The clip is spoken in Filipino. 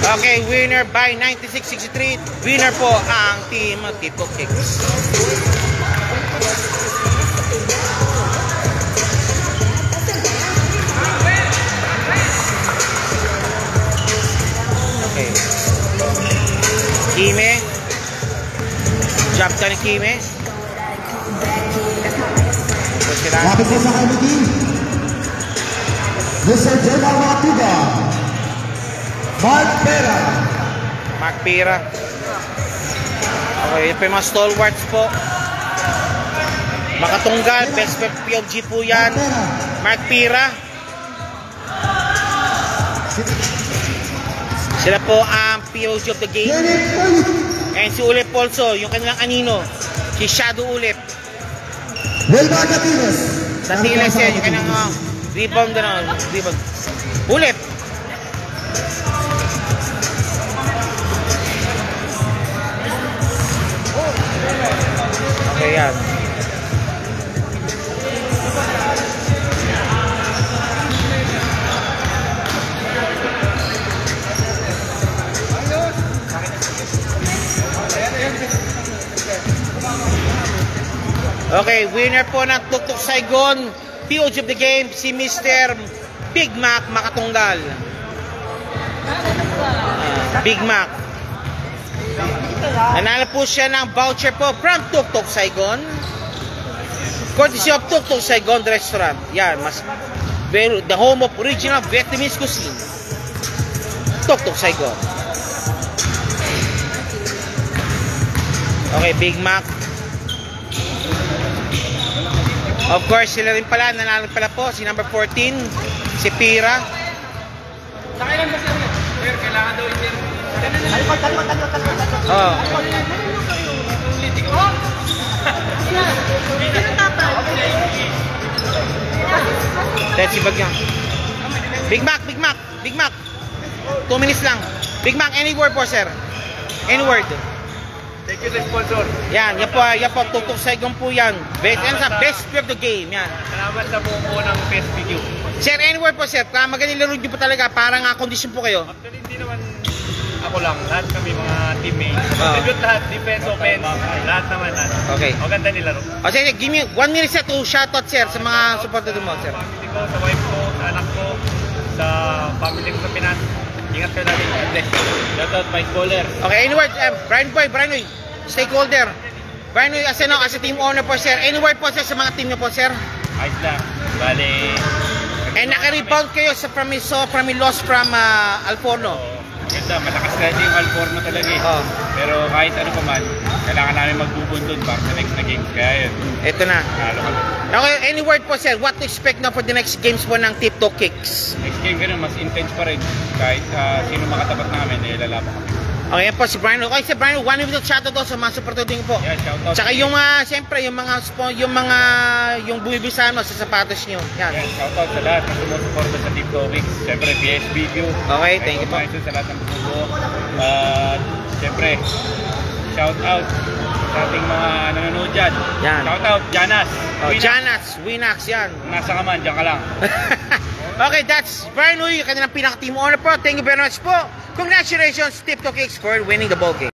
Okay, winner by 96-63. Winner po ang team Tiptoe Kicks. Okay. Kime. Job ka ni Kime. Lapit po sa committee, Mr. General Matiba, Mark Pera. Mark Pera. Okay, yun po yung mga stalwarts po. Makatunggal, best POG po yan. Mark Pera. Sila po ang POG of the game. And si Ulip also, yung kanilang anino. Si Shadow Ulip. Wilmar Gatiles. Gatiles yan, yung kanilang rebound na rebound. Ulip. Okay, yan. Okay, winner po ng Tuktok Saigon, POG of the game, si Mr. Big Mac Makatunggal. Big Mac. Nanalo po siya ng voucher po from Tuktok Saigon. Courtesy of Tuktok Saigon Restaurant. Yan, the home of original Vietnamese cuisine. Tuktok Saigon. Okay, Big Mac. Of course, sila rin pala, nanalo pala po, si number 14, si Pira. Sa kailan ba siya? Sir, kailangan daw i-sir. Oo. That's si Bagyang. Big Mac, Big Mac, Big Mac. 2 minutes lang. Big Mac, any word po, sir? Any word? Thank you sa sponsor. Yan po, Tuktok Saigon po yan. Best of the game, yan. Salamat sa buo ng best video. Sir, any word po, sir? Magaling laro nyo po talaga, parang condition po kayo. Actually, hindi naman ako lang. Lahat kami mga teammates. Contribute lahat, defense, offense, lahat naman. Okay. Maganda nilaro. O, sir, give me 1 minute, sir, to shoutout, sir, sa mga supporter mo, sir. Sa family ko, sa wife ko, sa anak ko, sa family ko sa Pinas. Ingat kayo natin. Shoutout, Mike Bowler. Okay, any word, Brian Boy, stakeholder. Brian Boy, as a team owner po, sir. Any word po, sir, sa mga team nyo po, sir? Ayos lang. Bali. And naka-rebound kayo sa from loss from Alforno. Ganda, malakas na yung Alforno talaga eh. Oh. Pero kahit ano pa man, kailangan namin magbubuntun para sa next na games. Kaya yun. Ito na. Nalo kami. Okay, any word po, sir? What to expect na for the next games po ng Tiptoe Kicks? Next game ganun, mas intense pa rin. Kahit sino makatapat namin, lalaban kami. Okay, yan po si Brian. Okay, si Brian, 1 minute shoutout daw sa mga supporter din po. Yeah, shoutout. Tsaka yung siyempre, yung bumibisa mo sa sapatos nyo. Yan. Yeah, shoutout sa lahat ng sumusuporta sa Tiptoe Kicks. Siyempre, PS Video. Okay, thank you po. Sa lahat ng bumubuo. Siyempre, shoutout sa ating mga nanonood dyan. Yan. Shoutout, Janas. Oh, Janas, Winax, yan. Nasa ka man, dyan ka lang. Okay, that's Brian Uy, kanilang pinaka-team owner po. Thank you very much po. Congratulations, Tiptoe Kicks, for winning the ball game.